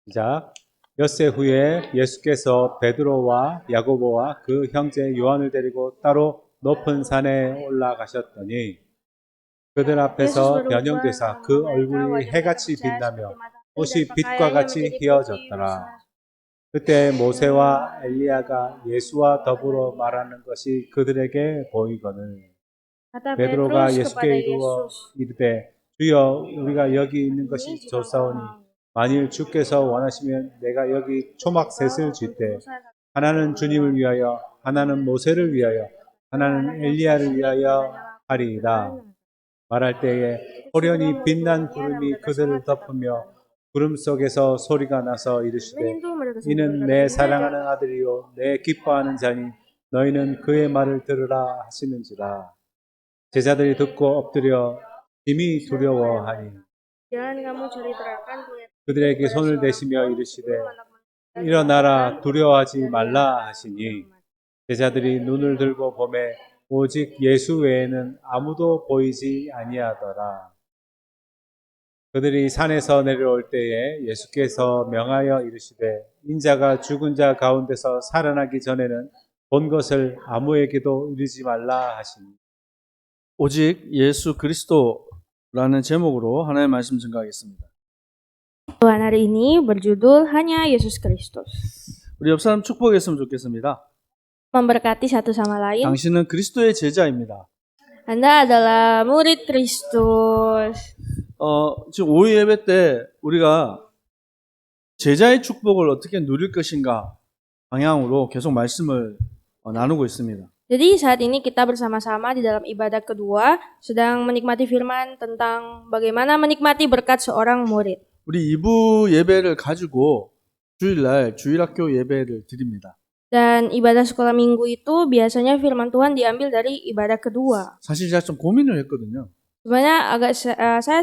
시작. 엿새 후에 예수께서 베드로와 야고보와 그 형제 요한을 데리고 따로 높은 산에 올라가셨더니 그들 앞에서 변형되사 그 얼굴이 해같이 빛나며 옷이 빛과 같이 휘어졌더라. 그때 모세와 엘리야가 예수와 더불어 말하는 것이 그들에게 보이거늘 베드로가 예수께 이르되 주여 우리가 여기 있는 것이 좋사오니 만일 주께서 원하시면 내가 여기 초막 셋을 짓되 하나는 주님을 위하여 하나는 모세를 위하여 하나는 엘리야를 위하여 하리이다. 말할 때에 호련히 빛난 구름이 그들을 덮으며 구름 속에서 소리가 나서 이르시되 이는 내 사랑하는 아들이요 내 기뻐하는 자니 너희는 그의 말을 들으라 하시는지라. 제자들이 듣고 엎드려 심히 두려워하니 그들에게 손을 대시며 이르시되 일어나라 두려워하지 말라 하시니 제자들이 눈을 들고 보매 오직 예수 외에는 아무도 보이지 아니하더라. 그들이 산에서 내려올 때에 예수께서 명하여 이르시되 인자가 죽은 자 가운데서 살아나기 전에는 본 것을 아무에게도 이르지 말라 하시니 오직 예수 그리스도라는 제목으로 하나님의 말씀 증거하겠습니다. Tuhan hari ini berjudul hanya Yesus Kristus. 우리 옆 사람 축복했으면 좋겠습니다. Memberkati satu sama lain. 당신은 그리스도의 제자입니다. Anda adalah murid Kristus. 지금 오후 예배 때 우리가 제자의 축복을 어떻게 누릴 것인가 방향으로 계속 말씀을 나누고 있습니다. Jadi saat ini kita bersama-sama di dalam ibadah kedua sedang menikmati firman tentang bagaimana menikmati berkat seorang murid. 우리 2부 예배를 가지고 주일날 주일학교 예배를 드립니다. Dan ibadah sekolah minggu itu biasanya firman Tuhan diambil dari ibadah kedua. 사실 제가 좀 고민을 했거든요. Sebenarnya saya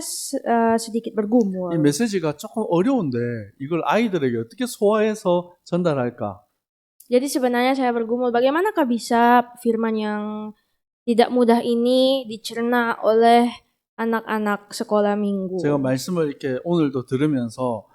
sedikit bergumul. 이 메시지가 조금 어려운데 이걸 아이들에게 어떻게 소화해서 전달할까? Jadi sebenarnya saya bergumul bagaimanakah bisa firman yang tidak mudah ini dicerna oleh anak-anak sekolah minggu. 제가 말씀을 이렇게 오늘도 들으면서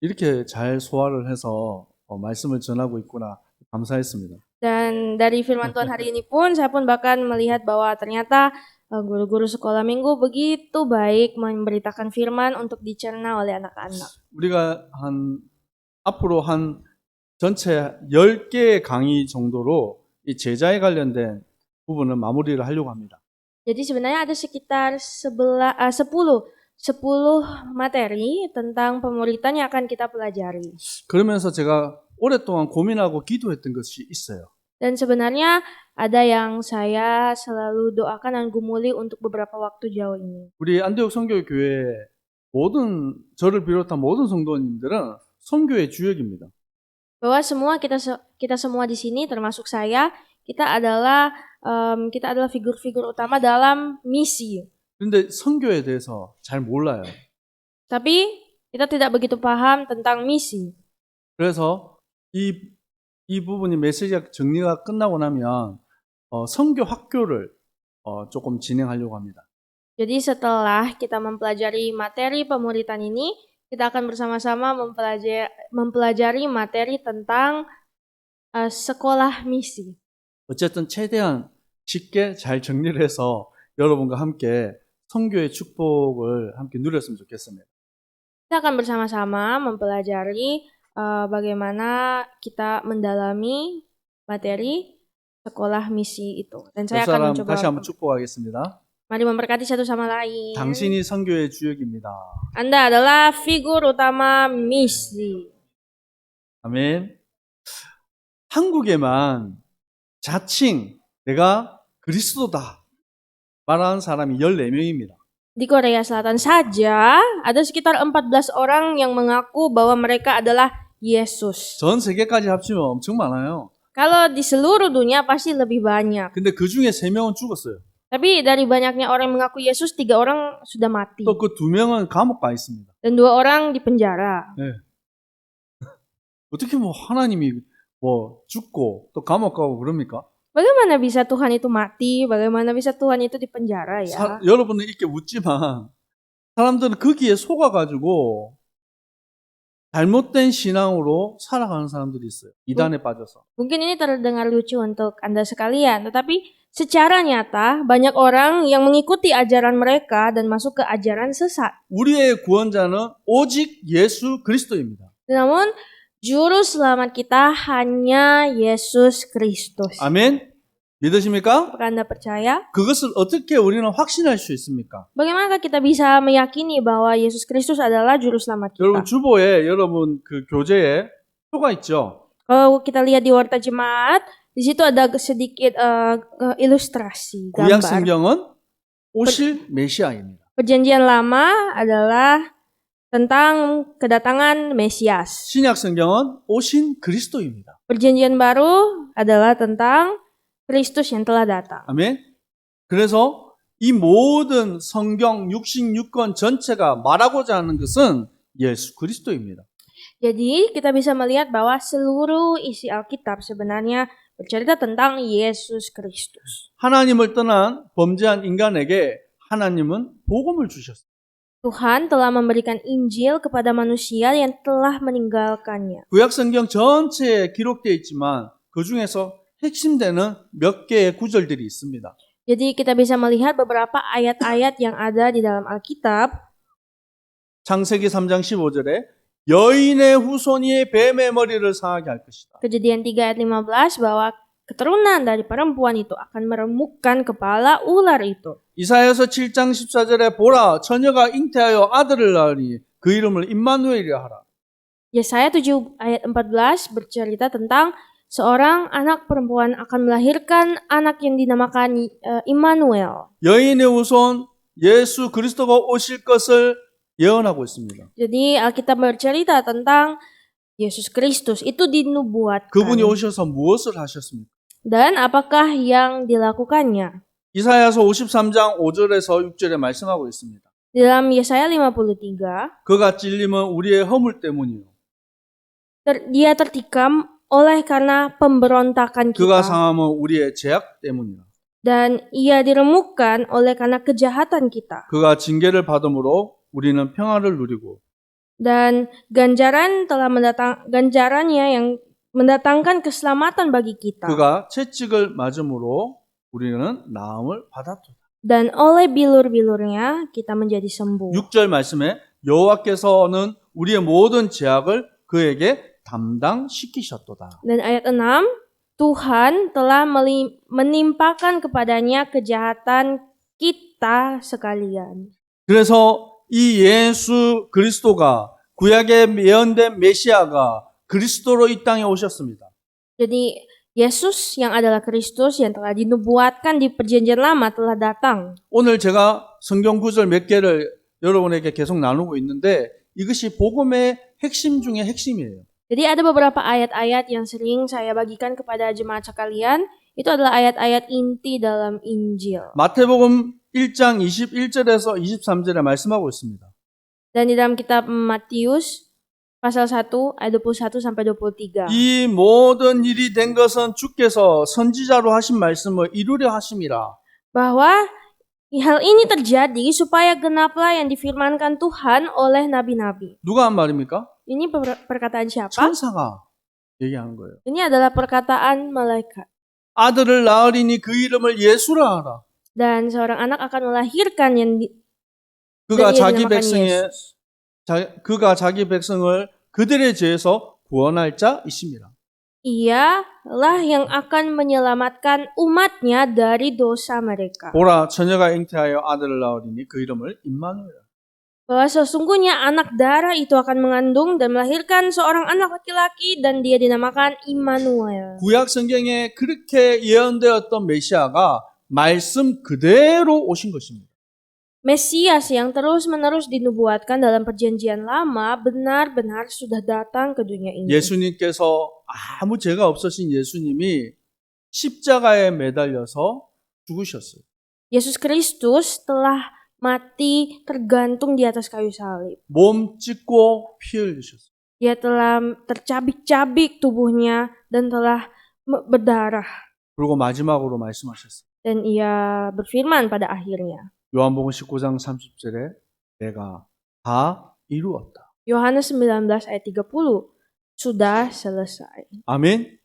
이렇게 잘 소화를 해서 말씀을 전하고 있구나 감사했습니다. Dan dari firman Tuhan hari ini pun saya pun bahkan melihat bahwa ternyata guru-guru sekolah minggu begitu baik memberitakan firman untuk dicerna oleh anak-anak. 우리가 앞으로 전체 10개의 강의 정도로 이 제자에 관련된 부분을 마무리를 하려고 합니다. Jadi sebenarnya ada sekitar 10 materi tentang pemuritan yang akan kita pelajari. 그러면서 제가 오랫동안 고민하고 기도했던 것이 있어요. Dan sebenarnya ada yang saya selalu doakan dan gumuli untuk beberapa waktu jauh ini. 우리 안디옥 선교교회 저를 비롯한 모든 성도님들은 선교의 주역입니다. Bahwa kita semua di sini termasuk saya, kita adalah figur-figur utama dalam misi. 그런데 선교에 대해서 잘 몰라요. Tapi kita tidak begitu paham tentang misi. 그래서 이 부분이 메시지가 정리가 끝나고 나면 선교 학교를 조금 진행하려고 합니다. Jadi setelah kita mempelajari materi pemuritan ini, kita akan bersama-sama mempelajari materi tentang sekolah misi. 어쨌든 최대한 쉽게 잘 정리를 해서 여러분과 함께 선교의 축복을 함께 누렸으면 좋겠습니다. Kita akan bersama-sama mempelajari bagaimana kita mendalami materi sekolah misi itu. Dan saya akan mencoba. 다시 한번 축복하겠습니다. Mari memberkati satu sama lain. 당신이 선교의 주역입니다. Anda adalah figur utama misi. 아멘. 한국에만 자칭 내가 그리스도다 말하는 사람이 14명입니다. Di Korea Selatan saja ada sekitar 14 orang yang mengaku bahwa mereka adalah Yesus. 전 세계까지 합치면 엄청 많아요. Kalau di seluruh dunia pasti lebih banyak. 근데 그 중에 3명은 죽었어요. Tapi dari banyaknya orang yang mengaku Yesus, 3 orang sudah mati. 또 그 2명은 감옥 가 있습니다. Dan 2 orang di penjara. 네. 어떻게 하나님이 죽고 또 감옥 가고 그럽니까? Bagaimana bisa Tuhan itu mati? Bagaimana bisa Tuhan itu di penjara ya? 여러분은 이렇게 웃지만 사람들은 거기에 속아가지고 잘못된 신앙으로 살아가는 사람들이 있어요. 이단에 빠져서. Mungkin ini terdengar lucu untuk Anda sekalian, tetapi secara nyata banyak orang yang mengikuti ajaran mereka dan masuk ke ajaran sesat. 우리의 구원자는 오직 예수 그리스도입니다. Namun juru selamat kita hanya Yesus Kristus. 아멘. 믿으십니까? Apakah Anda percaya? 그것을 어떻게 우리는 확신할 수 있습니까? Bagaimana kita bisa meyakini bahwa Yesus Kristus adalah juru selamat 여러분 kita? 주보에 여러분 그 교재에 표가 있죠. Kalau kita lihat di Warta Jemaat, di situ ada sedikit ilustrasi 구약 gambar. 성경은 오실 메시아입니다. Perjanjian Lama adalah tentang kedatangan Mesias. 신약 성경은 오신 그리스도입니다. Perjanjian Baru adalah tentang Kristus yang telah datang. 아멘. 그래서 이 모든 성경 66권 전체가 말하고자 하는 것은 예수 그리스도입니다. Jadi kita bisa melihat bahwa seluruh isi Alkitab sebenarnya bercerita tentang Yesus Kristus. 하나님을 떠난 범죄한 인간에게 하나님은 복음을 주셨어요. Tuhan telah memberikan Injil kepada manusia yang telah meninggalkannya. 구약 성경 전체에 기록되어 있지만 그 중에서 핵심되는 몇 개의 구절들이 있습니다. Jadi kita bisa melihat beberapa ayat-ayat yang ada di dalam Alkitab. 창세기 3장 15절에 여인의 후손이 뱀의 머리를 상하게 할 것이다. Kejadian 3 ayat 15 bahwa keturunan dari perempuan itu akan meremukkan kepala ular itu. 이사야서 7장 14절에 보라 처녀가 잉태하여 아들을 낳으니 그 이름을 임마누엘이라 하라. Yesaya 7 ayat 14 bercerita tentang seorang anak perempuan akan melahirkan anak yang dinamakan Immanuel. 여인의 후손 예수 그리스도가 오실 것을 예언하고 있습니다. Jadi Alkitab bercerita tentang Yesus Kristus itu dinubuatkan. 그분이 오셔서 무엇을 하셨습니까? Dan apakah yang dilakukannya? 이사야서 53장 5절에서 6절에 말씀하고 있습니다. Di dalam Yesaya 53, 그가 찔림은 우리의 허물 때문이요. dia tertikam oleh karena pemberontakan 그가 kita. 상함은 우리의 죄악 때문이라. Dan ia diremukkan oleh karena kejahatan kita. 그가 징계를 받음으로 우리는 평화를 누리고 Dan ganjarannya yang mendatangkan keselamatan bagi kita. 그가 채찍을 맞음으로 우리는 나음을 받았도다. Dan oleh bilur-bilurnya kita menjadi sembuh. 6절 말씀에 여호와께서는 우리의 모든 죄악을 그에게 담당시키셨도다. Dan ayat 6, Tuhan telah menimpakan kepadanya kejahatan kita sekalian. 그래서 이 예수 그리스도가 구약에 예언된 메시아가 그리스도로 이 땅에 오셨습니다. Jadi Yesus yang adalah Kristus yang telah dinubuatkan di perjanjian lama telah datang. 오늘 제가 성경 구절 몇 개를 여러분에게 계속 나누고 있는데 이것이 복음의 핵심 중에 핵심이에요. Jadi ada beberapa ayat-ayat yang sering saya bagikan kepada jemaat sekalian. Itu adalah ayat-ayat inti dalam Injil. 마태복음 1장 21절에서 23절에 말씀하고 있습니다. Dan di dalam kitab Matius pasal 1 ayat 21 sampai 23. 이 모든 일이 된 것은 주께서 선지자로 하신 말씀을 이루려 하심이라. Bahwa hal ini terjadi supaya genaplah yang difirmankan Tuhan oleh nabi-nabi. 누가 한 말입니까? Ini perkataan siapa? 천사가 얘기하는 거예요. Ini adalah perkataan malaikat. 아들을 낳으리니 그 이름을 예수라 하라. Dan seorang anak akan melahirkan yang 그가 ia 자기 dinamakan 백성의 Yesus. 그가 자기 백성을 그들의 죄에서 구원할 자이심이라. Ialah yang akan menyelamatkan umatnya dari dosa mereka. 보라 처녀가 잉태하여 아들을 낳으리니 그 이름을 임마누엘이라. Bahwa sesungguhnya anak darah itu akan mengandung dan melahirkan seorang anak laki-laki dan dia dinamakan Immanuel. 구약 성경에 그렇게 예언되었던 메시아가 말씀 그대로 오신 것입니다. Mesias yang terus-menerus dinubuatkan dalam perjanjian lama benar-benar sudah datang ke dunia ini. 예수님께서 아무 죄가 없으신 예수님이 십자가에 매달려서 죽으셨어요. Yesus Kristus telah mati tergantung di atas kayu salib. 몸 찢고 피 흘리셨어요. Dia telah tercabik-cabik tubuhnya dan telah berdarah. 그리고 마지막으로 말씀하셨어요. Dan ia berfirman pada akhirnya. 요한복음 19장 30절에 내가 다 이루었다. Yohanes 19 ayat 30. Sudah selesai. 아멘.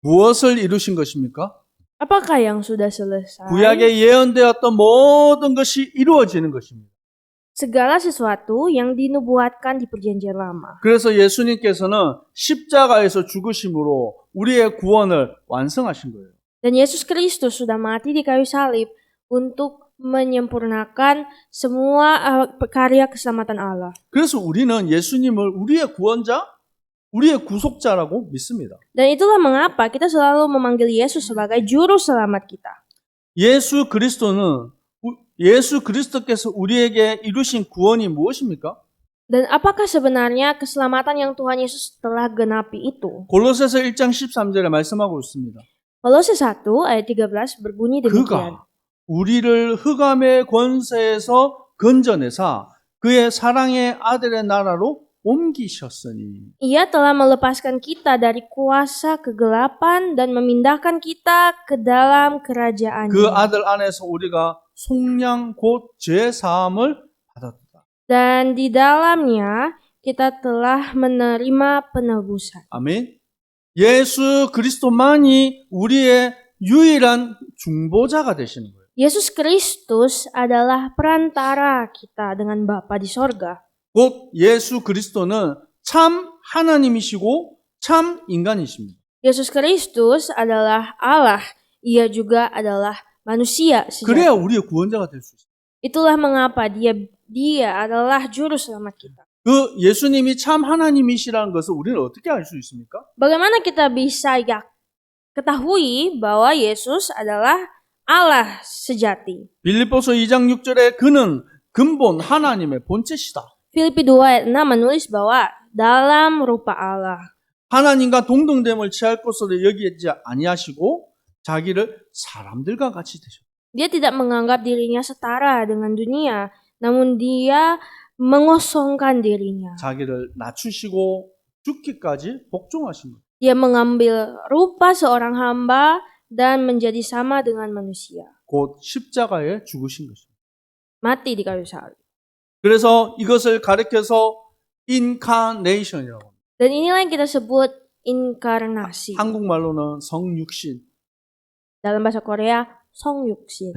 무엇을 이루신 것입니까? Apakah yang sudah selesai? 구약에 예언되었던 모든 것이 이루어지는 것입니다. Segala sesuatu yang dinubuatkan di perjanjian lama. 그래서 예수님께서는 십자가에서 죽으심으로 우리의 구원을 완성하신 거예요. Dan Yesus Kristus sudah mati di kayu salib untuk menyempurnakan semua karya keselamatan Allah. 그래서 우리는 예수님을 우리의 구원자, 우리의 구속자라고 믿습니다. Dan itulah mengapa kita selalu memanggil Yesus sebagai juru selamat kita. 예수 그리스도께서 우리에게 이루신 구원이 무엇입니까? Dan apakah sebenarnya keselamatan yang Tuhan Yesus telah genapi itu? 골로새서 1장 13절에 말씀하고 있습니다. Kolose 1 ayat 13 berbunyi demikian. 그가 우리를 흑암의 권세에서 건져내사 그의 사랑의 아들의 나라로 옮기셨으니. Ia telah melepaskan kita dari kuasa kegelapan dan memindahkan kita ke dalam kerajaannya. 그 아들 안에서 우리가 속량 곧 죄사함을 받았다. Dan di dalamnya kita telah menerima penebusan. 아멘. 예수 그리스도만이 우리의 유일한 중보자가 되시는 거예요. Yesus Kristus adalah perantara kita dengan Bapa di sorga. 곧 예수 그리스도는 참 하나님이시고 참 인간이십니다. Yesus Kristus adalah Allah. Ia juga adalah manusia sejati. 그래야 우리의 구원자가 될 수 있어요. Itulah mengapa dia adalah juru selamat kita. 그 예수님이 참 하나님이시라는 것을 우리는 어떻게 알 수 있습니까? Bagaimana kita bisa ketahui bahwa Yesus adalah Allah sejati? 빌립보서 2장 6절에 그는 근본 하나님의 본체시다. Filipi 2 ayat 6 menulis bahwa dalam rupa Allah. 하나님과 동등됨을 취할 것으로 여기지 아니하시고 자기를 사람들과 같이 되셨다. Dia tidak menganggap dirinya setara dengan dunia, namun dia mengosongkan dirinya. 자기를 낮추시고 죽기까지 복종하신 것. Dia mengambil rupa seorang hamba dan menjadi sama dengan manusia. 곧 십자가에 죽으신 것입니다. Mati di kayu salib. 그래서 이것을 가리켜서 인카네이션이라고 합니다. Dan inilah yang kita sebut inkarnasi. 한국말로는 성육신. Dalam bahasa Korea, 성육신.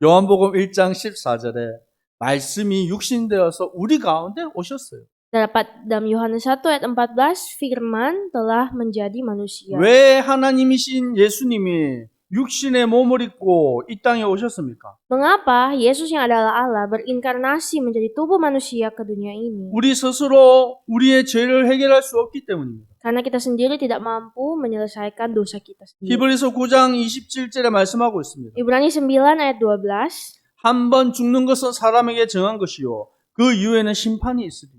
요한복음 1장 14절에 말씀이 육신되어서 우리 가운데 오셨어요. Dapat dalam Yohanes 1 ayat 14, firman telah menjadi manusia. 왜 하나님이신 예수님이 육신의 몸을 입고 이 땅에 오셨습니까? Mengapa Yesus yang adalah Allah berinkarnasi menjadi tubuh manusia ke dunia ini? 우리 스스로 우리의 죄를 해결할 수 없기 때문입니다. Karena kita sendiri tidak mampu menyelesaikan dosa kita sendiri. 히브리서 9장 27절에 말씀하고 있습니다. Ibrani 9 ayat 12, 한 번 죽는 것은 사람에게 정한 것이요 그 이후에는 심판이 있으리.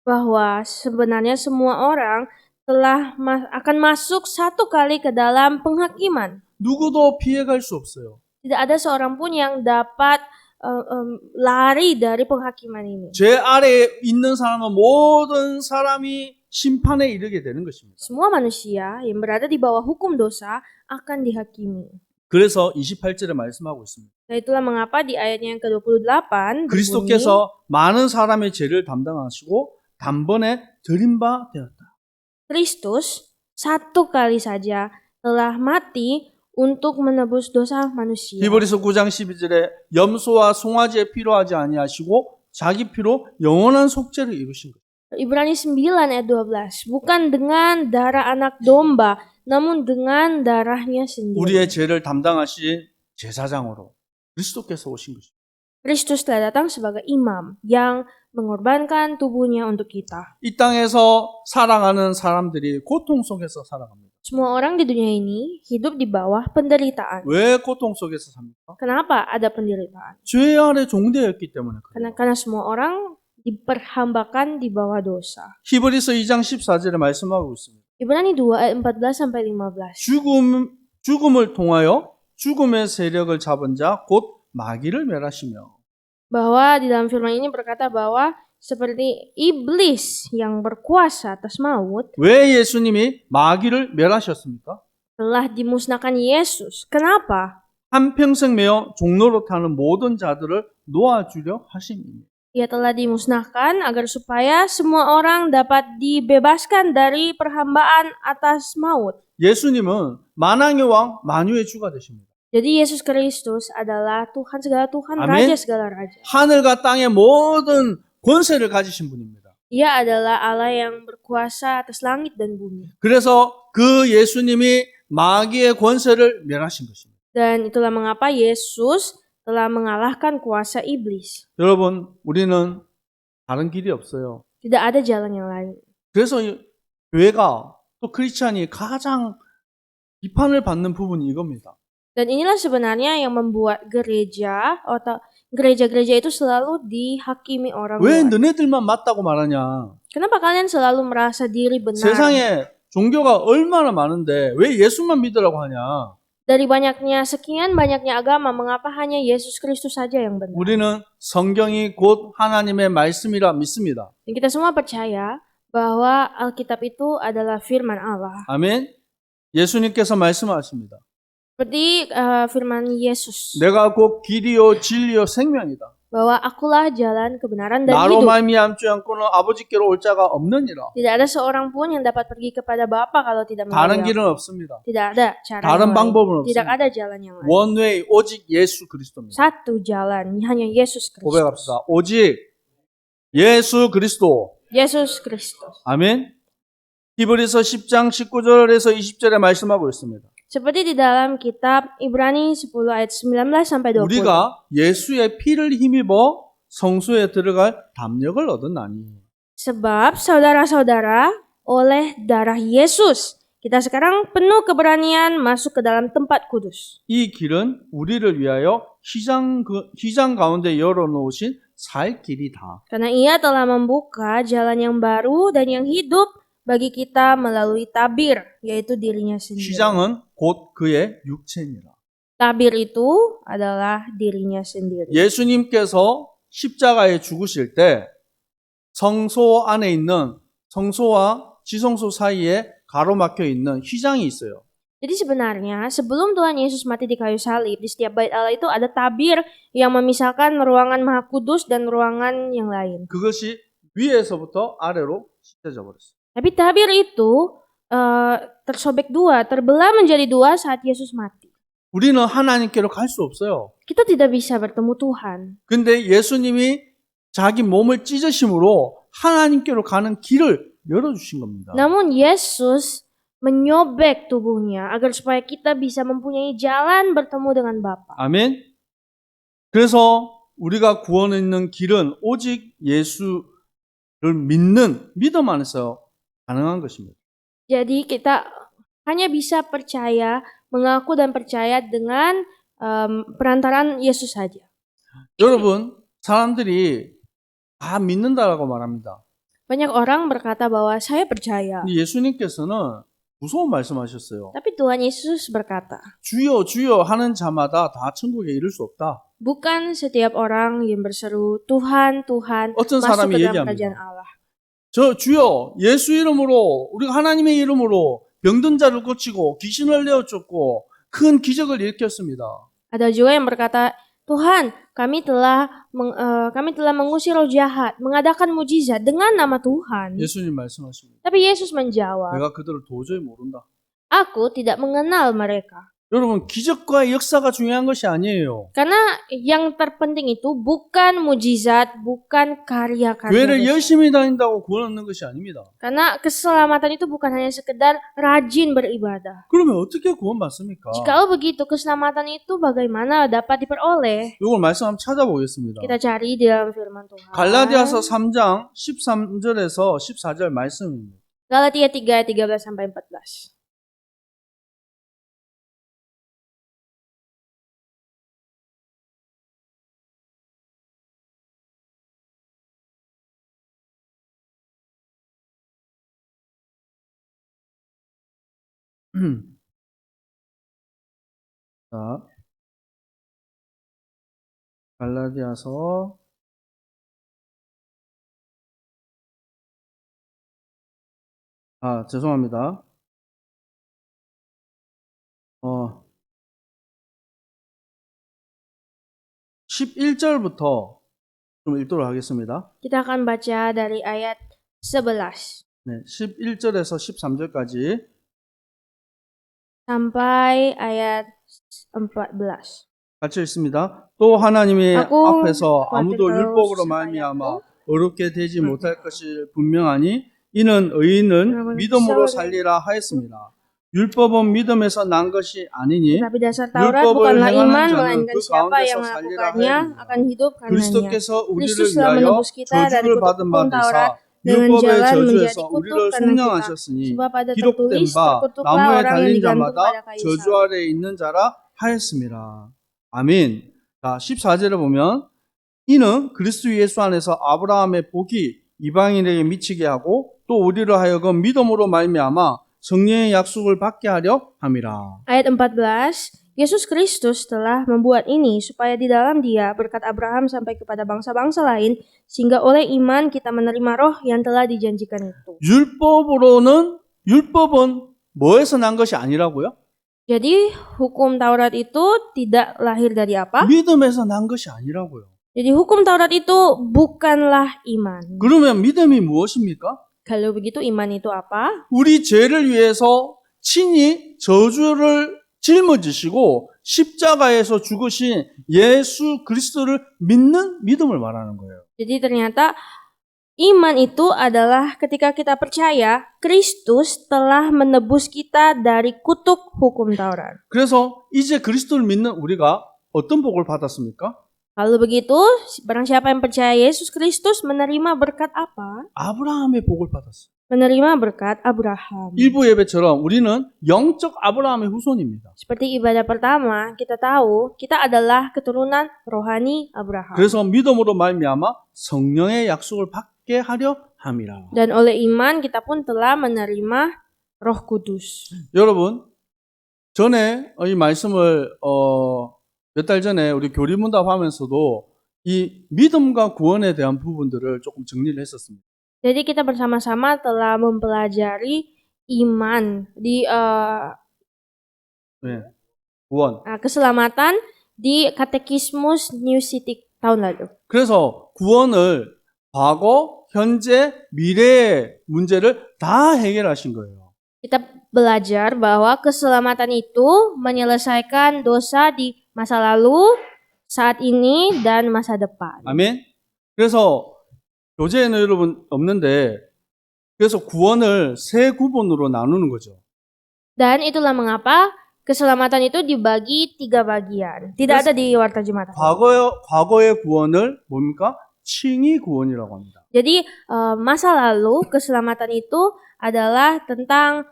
bahwa sebenarnya semua orang telah akan masuk satu kali ke dalam penghakiman. 누구도 피해갈 수 없어요. Tidak ada seorang pun yang dapat lari dari penghakiman ini. 죄 아래에 있는 사람은 모든 사람이 심판에 이르게 되는 것입니다. Semua manusia yang berada di bawah hukum dosa akan dihakimi. 그래서 28절에 말씀하고 있습니다. Nah, itulah mengapa di ayatnya yang ke-28 berbunyi, 그리스도께서 많은 사람의 죄를 담당하시고 단번에 드린 바 되었다. Kristus satu kali saja telah mati untuk menebus dosa manusia. 히브리서 9장 12절에 염소와 송아지에 필요하지 아니하시고 자기 피로 영원한 속죄를 이루신 것. Ibrani 9 ayat 12. Bukan dengan darah anak domba, namun dengan darahnya sendiri. 우리의 죄를 담당하신 제사장으로 그리스도께서 오신 것입니다. Kristus telah datang sebagai imam yang mengorbankan tubuhnya untuk kita. 이 땅에서 살아가는 사람들이 고통 속에서 살아갑니다. Semua orang di dunia ini hidup di bawah penderitaan. 왜 고통 속에서 삽니까? Kenapa ada penderitaan? 죄 아래 종되었기 때문에 그래요. Karena semua orang diperhambakan di bawah dosa. 히브리서 2장 14절에 말씀하고 있습니다. Ibrani 2 ayat 14 sampai 15. 죽음을 통하여 죽음의 세력을 잡은 자 곧 마귀를 멸하시며 Bahwa di dalam firman ini berkata bahwa seperti iblis yang berkuasa atas maut 왜 예수님이 마귀를 멸하셨습니까? telah dimusnahkan Yesus. Kenapa? 한평생 매어 종로로 타는 모든 자들을 놓아주려 하심이니 Ia telah dimusnahkan agar supaya semua orang dapat dibebaskan dari perhambaan atas maut. 예수님은 만왕의 왕, 만유의 주가 되십니다. Jadi Yesus Kristus adalah Tuhan segala Tuhan, Amin. Raja segala Raja. 하늘과 땅의 모든 권세를 가지신 분입니다. Ia adalah Allah yang berkuasa atas langit dan bumi. 그래서 그 예수님이 마귀의 권세를 멸하신 것입니다. Dan itulah mengapa Yesus telah mengalahkan kuasa iblis. 여러분, 우리는 다른 길이 없어요. Tidak ada jalan yang lain. 그래서 이 교회가 또 크리스찬이 가장 비판을 받는 부분이 이겁니다. Dan inilah sebenarnya yang membuat gereja atau gereja-gereja itu selalu dihakimi orang 왜 luar. 너네들만 맞다고 말하냐? Kenapa kalian selalu merasa diri benar? 세상에 종교가 얼마나 많은데 왜 예수만 믿으라고 하냐? Dari banyaknya sekian banyaknya agama, mengapa hanya Yesus Kristus saja yang benar? 우리는 성경이 곧 하나님의 말씀이라 믿습니다. Dan kita semua percaya bahwa Alkitab itu adalah firman Allah. 아멘. 예수님께서 말씀하십니다. Seperti firman Yesus, 내가 곧 길이요 진리요 생명이다. bahwa akulah jalan kebenaran dan 나로 hidup. 말미암지 않고는 아버지께로 올 자가 없느니라. Tidak ada seorang pun yang dapat pergi kepada Bapa kalau tidak 다른 melalui 길은 aku. 없습니다. Tidak ada cara 다른 yang lain. 방법은 Tidak 없습니다. ada jalan yang lain. 원웨이 오직 예수 그리스도입니다. Satu jalan, hanya Yesus Kristus. 고백합시다. 오직 예수 그리스도. Yesus Kristus. 아멘. 히브리서 10장 19절에서 20절에 말씀하고 있습니다. Seperti di dalam kitab Ibrani 10 ayat 19 sampai 20. 우리가 예수의 피를 힘입어 성소에 들어갈 담력을 얻었나니. Sebab saudara-saudara, oleh darah Yesus, kita sekarang penuh keberanian masuk ke dalam tempat kudus. 이 길은 우리를 위하여 휘장 가운데 열어놓으신 살 길이다. Karena ia telah membuka jalan yang baru dan yang hidup bagi kita melalui tabir, yaitu dirinya sendiri. 휘장은 곧 그의 육체니라. Tabir itu adalah dirinya sendiri. 예수님께서 십자가에 죽으실 때 성소 안에 있는 성소와 지성소 사이에 가로막혀 있는 휘장이 있어요. Jadi sebenarnya sebelum Tuhan Yesus mati di kayu salib, di setiap bait Allah itu ada tabir yang memisahkan ruangan Maha Kudus dan ruangan yang lain. 그것이 위에서부터 아래로 찢어져 버렸어요. Tapi tabir itu tersobek dua, terbelah menjadi dua saat Yesus mati. 우리는 하나님께로 갈 수 없어요. Kita tidak bisa bertemu Tuhan. 근데 예수님이 자기 몸을 찢으심으로 하나님께로 가는 길을 열어주신 겁니다. Namun Yesus menyobek tubuhnya agar supaya kita bisa mempunyai jalan bertemu dengan Bapa. 아멘. 그래서 우리가 구원 있는 길은 오직 예수를 믿는 믿음 안에서 가능한 것입니다. Jadi kita hanya bisa percaya, mengaku dan percaya dengan perantaraan Yesus saja. 여러분, 사람들이 다 믿는다라고 말합니다. Banyak orang berkata bahwa saya percaya. 근데 예수님께서는 무서운 말씀하셨어요. Tapi Tuhan Yesus berkata, 주여 주여 하는 자마다 다 천국에 이를 수 없다. bukan setiap orang yang berseru Tuhan, Tuhan 어떤 masuk 사람이 ke dalam 얘기합니다. kerajaan Allah. 저 주여 예수 이름으로 우리가 하나님의 이름으로 병든 자를 고치고 귀신을 내어쫓고 큰 기적을 일으켰습니다. Ada juga yang berkata, Tuhan, kami telah mengusir roh jahat, mengadakan mujizat dengan nama Tuhan. 예수님 말씀하십니다. Tapi Yesus menjawab, 내가 그들을 도저히 모른다. aku tidak mengenal mereka. 여러분 기적과 역사가 중요한 것이 아니에요. Karena yang terpenting itu bukan mujizat, bukan karya-karya. 교회를 dosa. 열심히 다닌다고 구원 얻는 것이 아닙니다. Karena keselamatan itu bukan hanya sekedar rajin beribadah. 그러면 어떻게 구원 받습니까? Jikalau begitu, keselamatan itu bagaimana dapat diperoleh? 이걸 말씀 한번 찾아보겠습니다. Kita cari di dalam firman Tuhan. 갈라디아서 3장 13절에서 14절 말씀입니다. Galatia 3 ayat 13 sampai 14. 자, 갈라디아서 죄송합니다. 11절부터 좀 읽도록 하겠습니다. Kita akan baca dari ayat 11 네, 11절에서 13절까지 sampai ayat 14. 같이 읽습니다. 또 하나님의 Aku 앞에서 khawatir 아무도 kalau 율법으로 supaya 말미암아 aku 어렵게 되지 못할 것이 분명하니 이는 의인은 여러분, 믿음으로 bisa- 살리라 하였습니다. 율법은 믿음에서 난 것이 아니니 Tapi dasar Taurat 율법을 bukanlah 행하는 iman, 자는 melainkan 그 siapa 가운데서 yang 살리라 melakukannya 하였느니라. akan hidup karenanya. 그리스도께서 우리를 Kristus telah 위하여 menebus kita dari 저주를 kutuk 받은 바 hukum Taurat 되사 dengan 율법의 jalan menjadi 저주에서 kutuk 우리를 karena kita. 속량하셨으니 Sebab ada 기록된 tertulis, 바 terkutuklah 나무에 orang yang 달린 digantung 자마다 pada kayu 저주 salib. 아래 있는 자라 하였습니다. 아멘. 자, 14절에 보면 이는 그리스도 예수 안에서 아브라함의 복이 이방인에게 미치게 하고 또 우리로 하여금 믿음으로 말미암아 성령의 약속을 받게 하려 함이라. Ayat 14, Yesus Kristus telah membuat ini supaya di dalam Dia berkat Abraham sampai kepada bangsa-bangsa lain, sehingga oleh iman kita menerima roh yang telah dijanjikan itu. 율법은 뭐에서 난 것이 아니라고요? Jadi hukum Taurat itu tidak lahir dari apa? 믿음에서 난 것이 아니라고요. Jadi hukum Taurat itu bukanlah iman. 그러면 믿음이 무엇입니까? Kalau begitu iman itu apa? 우리 죄를 위해서 친히 저주를 짊어지시고 십자가에서 죽으신 예수 그리스도를 믿는 믿음을 말하는 거예요. Jadi ternyata iman itu adalah ketika kita percaya Kristus telah menebus kita dari kutuk hukum Taurat. 그래서 이제 그리스도를 믿는 우리가 어떤 복을 받았습니까? Kalau begitu, barang siapa yang percaya Yesus Kristus menerima berkat apa? 아브라함의 복을 받았어요. Menerima berkat Abraham. 일부 예배처럼 우리는 영적 아브라함의 후손입니다. Seperti ibadah pertama, kita tahu kita adalah keturunan rohani Abraham. 그래서 믿음으로 말미암아 성령의 약속을 받게 하려 함이라. Dan oleh iman kita pun telah menerima Roh Kudus. 여러분, 전에 이 말씀을 몇 달 전에 우리 교리문답 하면서도 이 믿음과 구원에 대한 부분들을 조금 정리를 했었습니다. Jadi kita bersama-sama telah mempelajari iman di 네, 구원. keselamatan di Katekismus New City tahun lalu. 그래서 구원을 과거, 현재, 미래의 문제를 다 해결하신 거예요. Kita belajar bahwa keselamatan itu menyelesaikan dosa di masa lalu, saat ini, dan masa depan. 아멘. 그래서 교재에는 여러분 없는데 그래서 구원을 세 구분으로 나누는 거죠. Dan itulah mengapa keselamatan itu dibagi 3 bagian. Tidak ada di Warta Jumatan. 과거의 구원을 뭡니까? 칭의 구원이라고 합니다. Jadi masa lalu keselamatan itu adalah tentang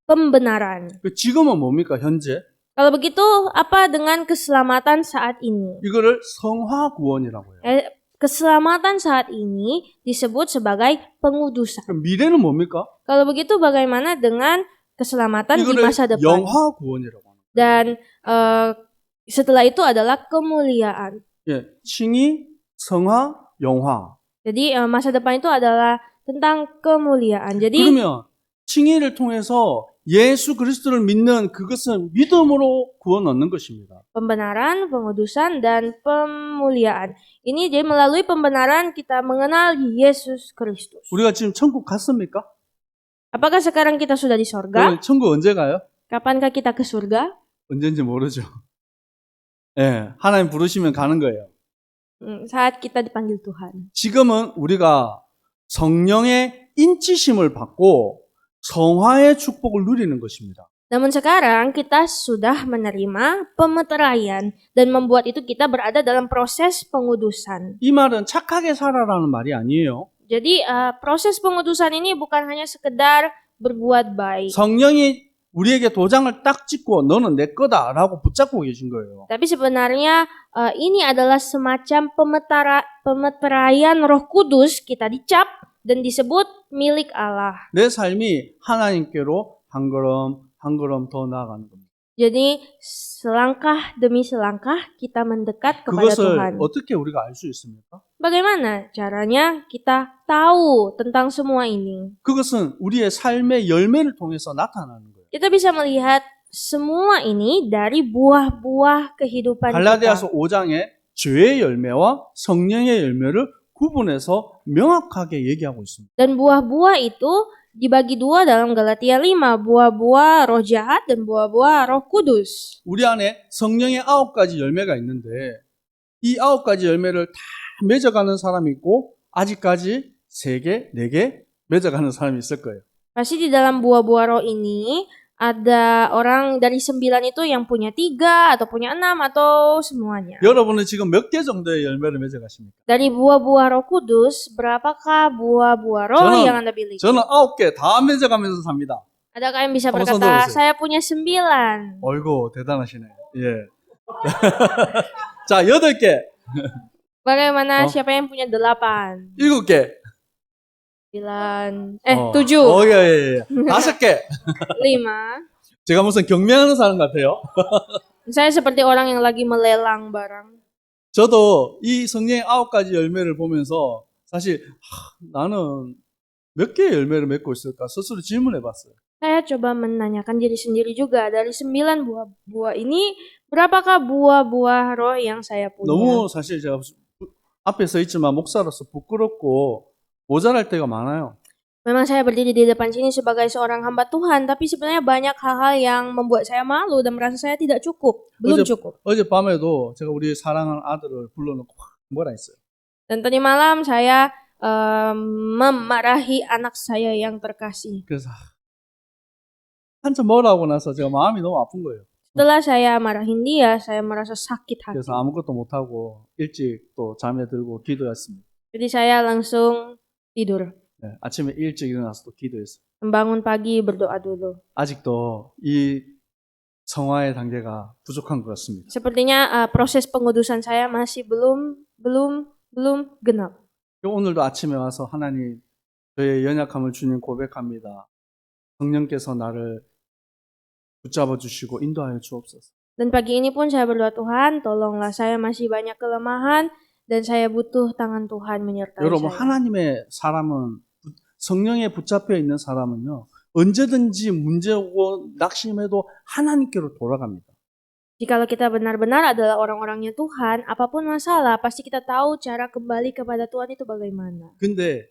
pembenaran. 지금은 뭡니까? 현재. Kalau begitu, apa dengan keselamatan saat ini? 이거를 성화 구원이라고 해요. Keselamatan saat ini disebut sebagai pengudusan. 그럼 미래는 뭡니까? Kalau begitu, bagaimana dengan keselamatan di 이거를 masa depan? 영화 구원이라고 합니다. Dan setelah itu adalah kemuliaan. 예, 칭의, 성화, 영화. Jadi masa depan itu adalah tentang kemuliaan. Jadi 그러면 칭의를 통해서 예수 그리스도를 믿는 그것은 믿음으로 구원 얻는 것입니다. pembenaran, pengudusan, dan pemuliaan. Ini jadi melalui pembenaran kita mengenal Yesus Kristus. 우리가 지금 천국 갔습니까? Apakah sekarang kita sudah di sorga? 그럼 천국 언제 가요? Kapankah kita ke surga? 언제인지 모르죠. 예, 하나님 부르시면 가는 거예요. Saat kita dipanggil Tuhan. 지금은 우리가 성령의 인치심을 받고 성화의 축복을 누리는 것입니다. Namun sekarang kita sudah menerima pemeteraian dan membuat itu kita berada dalam proses pengudusan. 이 말은 착하게 살아라는 말이 아니에요. Jadi proses pengudusan ini bukan hanya sekedar berbuat baik. 성령이 우리에게 도장을 딱 찍고 너는 내 거다라고 붙잡고 계신 거예요. Tapi sebenarnya ini adalah semacam pemeteraian Roh Kudus, kita dicap dan disebut milik Allah. 내 삶이 하나님께로 한 걸음 더 나아가는 겁니다. Jadi selangkah demi selangkah kita mendekat kepada 그것을 Tuhan. 어떻게 우리가 알 수 있습니까? Bagaimana caranya kita tahu tentang semua ini? 그것은 우리의 삶의 열매를 통해서 나타나는 거예요. Kita bisa melihat semua ini dari buah-buah kehidupan kita. 갈라디아서 5장에 죄의 열매와 성령의 열매를 구분해서 명확하게 얘기하고 있습니다. Dan buah-buah itu dibagi dua dalam Galatia 5, buah-buah roh jahat dan buah-buah roh kudus. 우리 안에 성령의 9가지 열매가 있는데 이 9가지 열매를 다 맺어가는 사람이 있고 아직까지 3개, 4개 맺어가는 사람이 있을 거예요. Pasti di dalam buah-buah roh ini ada orang dari 9 itu yang punya 3 atau punya 6 atau semuanya. 여러분은 지금 몇 개 정도의 열매를 맺어가십니까? Dari buah-buah roh kudus, berapakah buah-buah roh 저는- yang Anda miliki? 저는 9개 다 맺어가면서 삽니다. Adakah yang bisa Apa berkata, saudara sih? saya punya 9? 어이구 대단하시네. 예. 자, 8개, Bagaimana Oh. siapa yang punya 8? 7개. 9, 어. 7, 예, 예, 예. 5개. 5. 제가 무슨 경매하는 사람 같아요. Saya seperti orang yang lagi melelang barang. 저도 이 성령의 9가지 열매를 보면서 사실 나는 몇 개의 열매를 맺고 있을까 스스로 질문해 봤어요. Saya coba menanyakan diri sendiri juga, dari 9 buah ini, berapakah buah-buah roh yang saya punya? 너무 사실 제가 앞에 서 있지만 목사로서 부끄럽고 모자랄 때가 많아요. Memang saya berdiri di depan sini sebagai seorang hamba Tuhan, tapi sebenarnya banyak hal-hal yang membuat saya malu dan merasa saya tidak cukup, belum cukup. 어젯밤에도 제가 우리 사랑하는 아들을 불러놓고 뭐라 했어요. Dan tadi malam saya memarahi anak saya yang terkasih. 그래서 한참 뭐라고 나서 제가 마음이 너무 아픈 거예요. Setelah saya marahin dia, saya merasa sakit hati. 그래서 아무것도 못하고 일찍 또 잠에 들고 기도했습니다. Jadi saya langsung tidur, 네, 아침에 일찍 일어나서 또 기도했어요. membangun pagi berdoa dulu. 아직도 이 성화의 단계가 부족한 것 같습니다. Sepertinya proses pengudusan saya masih belum genap. 오늘도 아침에 와서 하나님 저의 연약함을 주님 고백합니다. 성령께서 나를 붙잡아 주시고 인도하여 주옵소서. Dan pagi ini pun saya berdoa, Tuhan, tolonglah, saya masih banyak kelemahan dan saya butuh tangan Tuhan menyertai 여러분 saya. 하나님의 사람은 성령에 붙잡혀 있는 사람은요 언제든지 문제 오고 낙심해도 하나님께로 돌아갑니다. Jikalau kita benar-benar adalah orang-orangnya Tuhan, apapun masalah, pasti kita tahu cara kembali kepada Tuhan itu bagaimana. 근데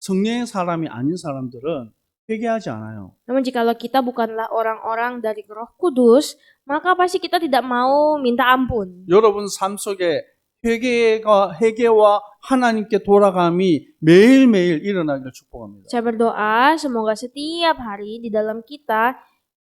성령의 사람이 아닌 사람들은 회개하지 않아요. Namun jikalau kita bukanlah orang-orang dari Roh Kudus, maka pasti kita tidak mau minta ampun. 여러분 삶 속에 회개와 하나님께 돌아감이 매일매일 일어나기를 축복합니다. Saya berdoa semoga setiap hari di dalam kita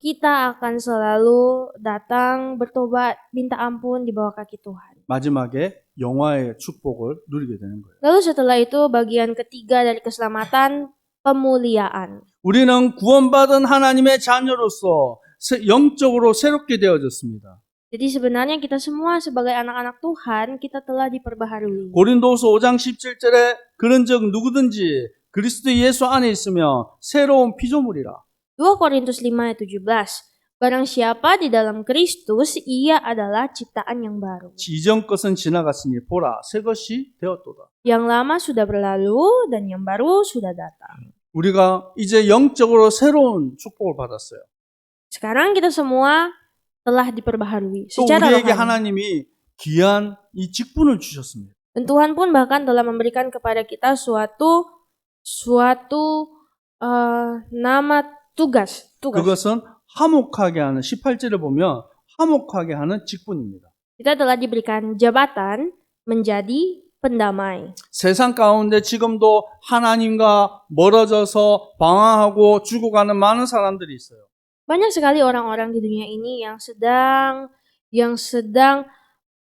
akan selalu datang bertobat, minta ampun di bawah kaki Tuhan. 마지막에 영화의 축복을 누리게 되는 거예요. Lalu setelah itu bagian ketiga dari keselamatan, pemuliaan. 우리는 구원받은 하나님의 자녀로서 영적으로 새롭게 되어졌습니다. Jadi sebenarnya kita semua sebagai anak-anak Tuhan, kita telah diperbaharui. 고린도후서 5장 17절에 그런즉 누구든지 그리스도 예수 안에 있으면 새로운 피조물이라. 2 Korintus 5 ayat 17. Barang siapa di dalam Kristus, ia adalah ciptaan yang baru. 이전 것은 지나갔으니 보라 새 것이 되었도다. Yang lama sudah berlalu dan yang baru sudah datang. 우리가 이제 영적으로 새로운 축복을 받았어요. Sekarang kita semua telah diperbaharui 또 secara 우리에게 rohani. 하나님이 귀한 이 직분을 주셨습니다. Dan Tuhan pun bahkan telah memberikan kepada kita suatu nama tugas. 그것은 화목하게 하는 18절을 보면 화목하게 하는 직분입니다. Kita telah diberikan jabatan menjadi pendamai. 세상 가운데 지금도 하나님과 멀어져서 방황하고 죽어가는 많은 사람들이 있어요. Banyak sekali orang-orang di dunia ini yang sedang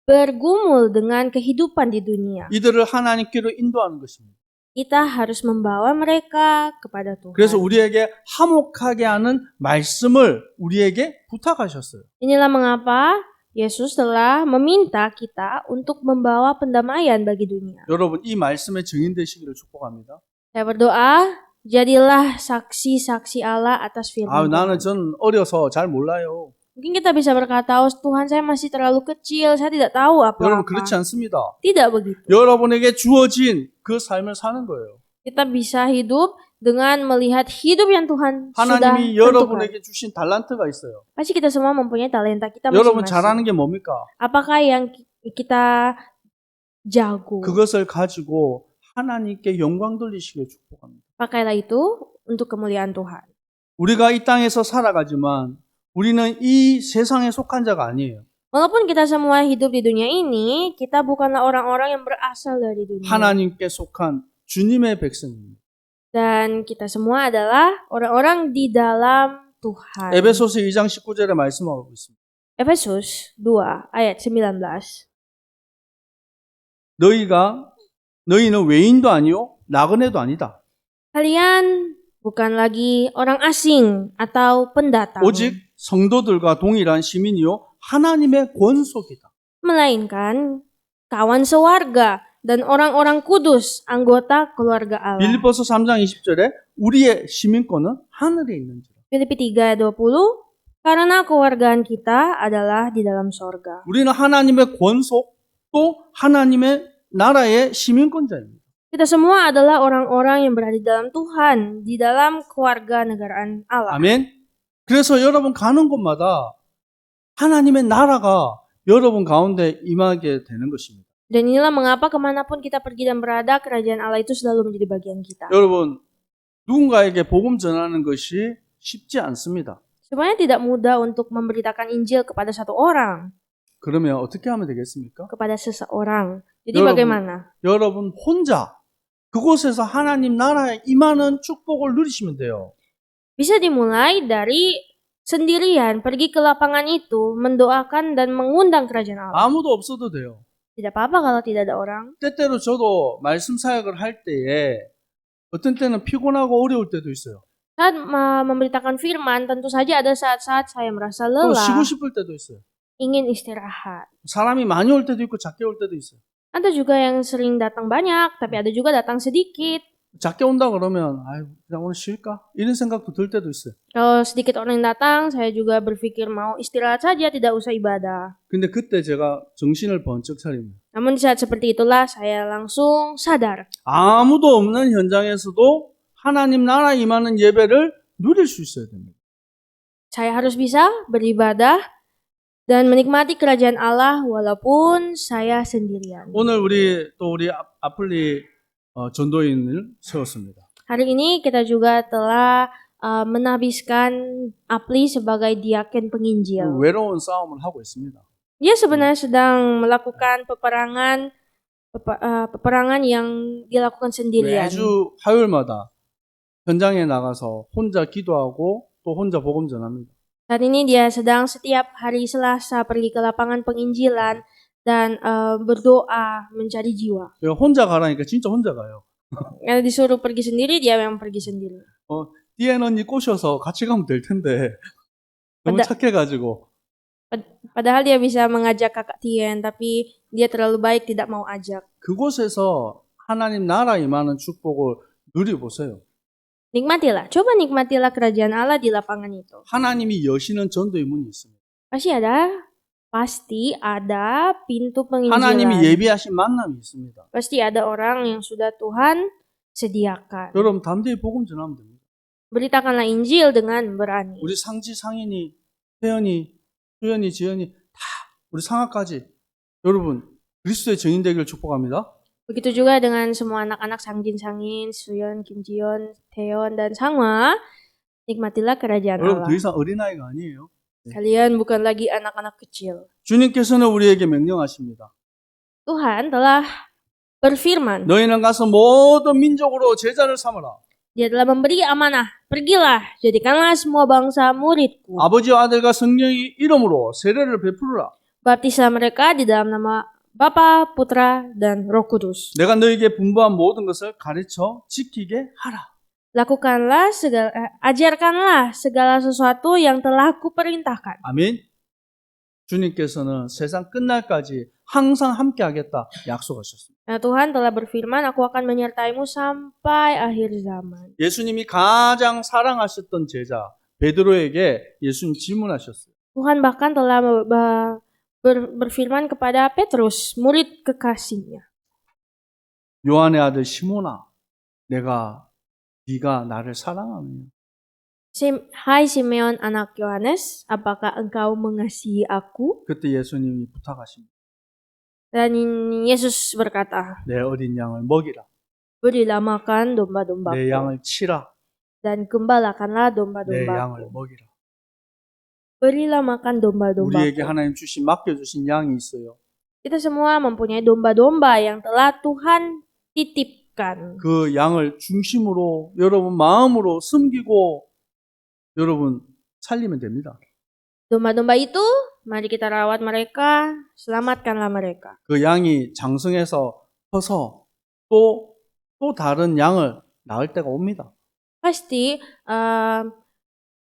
bergumul dengan kehidupan di dunia. 이들을 하나님께로 인도하는 것입니다. Kita harus membawa mereka kepada Tuhan. 그래서 우리에게 화목하게 하는 말씀을 우리에게 부탁하셨어요. Inilah mengapa Yesus telah meminta kita untuk membawa pendamaian bagi dunia. 여러분 이 말씀에 증인되시기를 축복합니다. Saya berdoa, jadilah saksi-saksi Allah atas firman Tuhan. 나는 전 어려서 잘 몰라요. Mungkin kita bisa berkata, oh Tuhan saya masih terlalu kecil, saya tidak tahu 여러분 apa-apa. 그렇지 않습니다. Tidak begitu. 여러분에게 주어진 그 삶을 사는 거예요. Kita bisa hidup dengan melihat hidup yang Tuhan sudah 하나님이 tentukan. 여러분에게 주신 달란트가 있어요. Pasti kita semua mempunyai talenta kita 여러분 masing-masing. 잘하는 게 뭡니까? Apakah yang kita jago. 그것을 가지고 하나님께 영광 돌리시길 축복합니다. Pakailah itu untuk kemuliaan Tuhan. 우리가 이 땅에서 살아가지만 우리는 이 세상에 속한 자가 아니에요. Walaupun kita semua hidup di dunia ini, kita bukanlah orang-orang yang berasal dari dunia. 하나님께 속한 주님의 백성입니다. Dan kita semua adalah orang-orang di dalam Tuhan. 에베소서 2장 19절에 말씀하고 있습니다. Efesus 2 ayat 19. 너희는 외인도 아니요 나그네도 아니다. Kalian bukan lagi orang asing atau pendatang, 오직 성도들과 동일한 시민이요 하나님의 권속이다. melainkan kawan sewarga dan orang-orang kudus, anggota keluarga Allah. 빌립보서 3장 20절에 우리의 시민권은 하늘에 있는지라. Filipi 3 ayat 20, karena kewargaan kita adalah di dalam sorga. 우리는 하나님의 권속 또 하나님의 나라의 시민권자입니다. Kita semua adalah orang-orang yang berada di dalam Tuhan, di dalam keluarga negaraan Allah. 아멘. 그래서 여러분 가는 곳마다 하나님의 나라가 여러분 가운데 임하게 되는 것입니다. Dan inilah mengapa kemanapun kita pergi dan berada, kerajaan Allah itu selalu menjadi bagian kita. 여러분 누군가에게 복음 전하는 것이 쉽지 않습니다. Sebenarnya tidak mudah untuk memberitakan Injil kepada satu orang, 그러면 어떻게 하면 되겠습니까? kepada seseorang. Jadi 여러분, bagaimana? 여러분 혼자 그곳에서 하나님 나라에 임하는 축복을 누리시면 돼요. Bisa dimulai dari sendirian, pergi ke lapangan itu, mendoakan dan mengundang kerajaan Allah. 아무도 없어도 돼요. Tidak apa-apa kalau tidak ada orang. 때때로 저도 말씀 사역을 할 때에 어떤 때는 피곤하고 어려울 때도 있어요. Saat memberitakan firman, tentu saja ada saat-saat saya merasa 또 쉬고 lelah, 싶을 때도 있어요. ingin istirahat. 사람이 많이 올 때도 있고 작게 올 때도 있어요. Ada juga yang sering datang banyak, tapi ada juga datang sedikit. 작게 온다 그러면 아유 그냥 오늘 쉴까? 이런 생각도 들 때도 있어요. Kalau sedikit orang yang datang, saya juga berpikir mau istirahat saja, tidak usah ibadah. 근데 그때 제가 정신을 번쩍 차립니다. Namun di saat seperti itulah saya langsung sadar. 아무도 없는 현장에서도 하나님 나라 임하는 예배를 누릴 수 있어야 됩니다. Saya harus bisa beribadah dan menikmati kerajaan Allah walaupun saya sendirian. 오늘 우리 아플리 전도인을 세웠습니다. Hari ini kita juga telah menabiskan Apli sebagai diaken penginjil. 외로운 싸움을 하고 있습니다. Dia sebenarnya sedang melakukan peperangan yang dilakukan sendirian. 매주 화요일마다 현장에 나가서 혼자 기도하고 또 혼자 복음 전합니다. Saat ini dia sedang setiap hari Selasa pergi ke lapangan penginjilan dan berdoa mencari jiwa. 혼자 가라니까 진짜 혼자 가요. Kalau disuruh pergi sendiri, dia memang pergi sendiri. 디엔 언니 꼬셔서 같이 가면 될 텐데 너무 착해가지고. Padahal dia bisa mengajak kakak Tien, tapi dia terlalu baik tidak mau ajak. 그곳에서 하나님 나라 임하는 축복을 누려보세요. Nikmatilah, coba nikmatilah kerajaan Allah di lapangan itu. 하나님이 여시는 전도의 문이 있습니다. Pasti ada pintu 하나님이 penginjilan. 예비하신 만남이 있습니다. Pasti ada orang yang sudah Tuhan sediakan. 여러분 담대히 복음 전하면 됩니다. Beritakanlah Injil dengan berani. 우리 상지, 상인이, 태연이, 수연이, 지연이 다 우리 상아까지 여러분 그리스도의 증인 되기를 축복합니다. Begitu juga dengan semua anak-anak Sangjin, Suyeon, Kim Jion, Taeyeon, dan Sangwa. Nikmatilah kerajaan 여러분 Allah. 더 이상 어린아이가 아니에요. Kalian bukan lagi anak-anak kecil. 주님께서는 우리에게 명령하십니다. Tuhan telah berfirman. 너희는 가서 모든 민족으로 제자를 삼으라. Dia telah memberi amanah. Pergilah, jadikanlah semua bangsa muridku. 아버지와 아들과 성령의 이름으로 세례를 베풀으라. Baptislah mereka di dalam nama Bapa, Putra, dan Roh Kudus. 내가 너희에게 분부한 모든 것을 가르쳐 지키게 하라. Ajarkanlah segala sesuatu yang telah kuperintahkan. 아멘. 주님께서는 세상 끝날까지 항상 함께하겠다 약속하셨습니다. Nah, Tuhan telah berfirman, aku akan menyertaimu sampai akhir zaman. 예수님이 가장 사랑하셨던 제자 베드로에게 예수님 질문하셨어요. Tuhan bahkan telah berfirman kepada Petrus, murid kekasihnya. 요한의 아들 시몬아, 네가 나를 사랑하느냐? Hai Simeon anak Yohanes, apakah engkau mengasihi aku? 그때 예수님이 부탁하십니다. Dan Yesus berkata, 내 어린 양을 먹이라. berilah makan 내 domba-dombaku 양을 치라. dan gembalakanlah 내 domba-dombaku. 양을 먹이라. Berilah makan 우리에게 domba-dombaku. 하나님 맡겨주신 양이 있어요. Kita semua mempunyai domba-domba yang telah Tuhan titipkan. 그 양을 중심으로 여러분 마음으로 섬기고 여러분 살리면 됩니다. Domba-domba itu, mari kita rawat mereka, selamatkanlah mereka. 그 양이 장성해서 커서 또 다른 양을 낳을 때가 옵니다. Pasti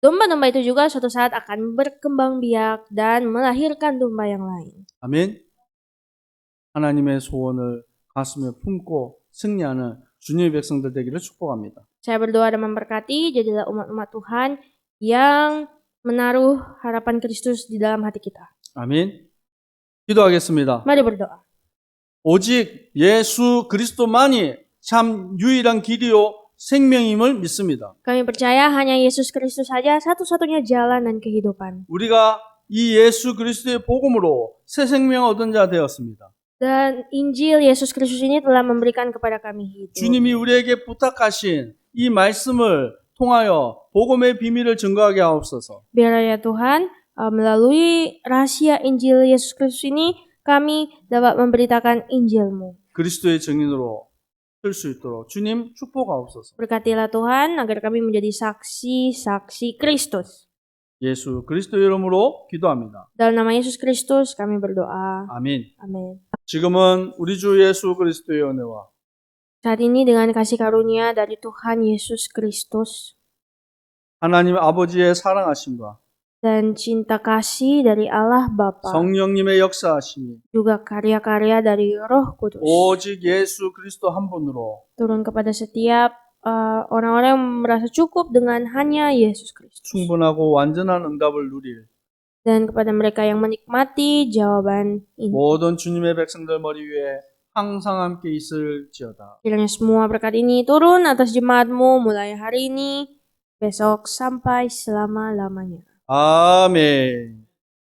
domba-domba itu juga suatu saat akan berkembang biak dan melahirkan domba yang lain. 아멘. 하나님의 소원을 가슴에 품고 승리하는 주님의 백성들 되기를 축복합니다. Saya berdoa dan memberkati, jadilah umat-umat Tuhan yang menaruh harapan Kristus di dalam hati kita. 아멘. 기도하겠습니다. Mari berdoa. 오직 예수 그리스도만이 참 유일한 길이요 생명임을 믿습니다. Kami percaya hanya Yesus Kristus saja satu-satunya jalan dan kehidupan. 우리가 이 예수 그리스도의 복음으로 새 생명 얻은 자 되었습니다. Dan Injil Yesus Kristus ini telah memberikan kepada kami hidup. 주님이 우리에게 부탁하신 이 말씀을 통하여 복음의 비밀을 증거하게 하옵소서. Biarlah ya Tuhan, melalui rahasia Injil Yesus Kristus ini, kami dapat memberitakan Injil-Mu. 그리스도의 증인으로 쓸 수 있도록 주님 축복하옵소서. Berkatilah Tuhan agar kami menjadi saksi-saksi Kristus. 예수 그리스도 이름으로 기도합니다. Dalam nama Yesus Kristus kami berdoa. 아멘. Amin. 지금은 우리 주 예수 그리스도의 은혜와 Saat ini dengan kasih karunia dari Tuhan Yesus Kristus 하나님 아버지의 사랑하심과 dan cinta kasih dari Allah Bapa, 성령님의 역사하심이 juga karya-karya dari Roh Kudus 오직 예수 그리스도 한 분으로 turun kepada setiap orang-orang yang merasa cukup dengan hanya Yesus Kristus, 충분하고 완전한 응답을 누릴 dan kepada mereka yang menikmati jawaban ini. 모든 주님의 백성들 머리 위에 항상 함께 있을지어다. Kiranya semua berkat ini turun atas jemaat-Mu mulai hari ini, besok sampai selama-lamanya. 아멘.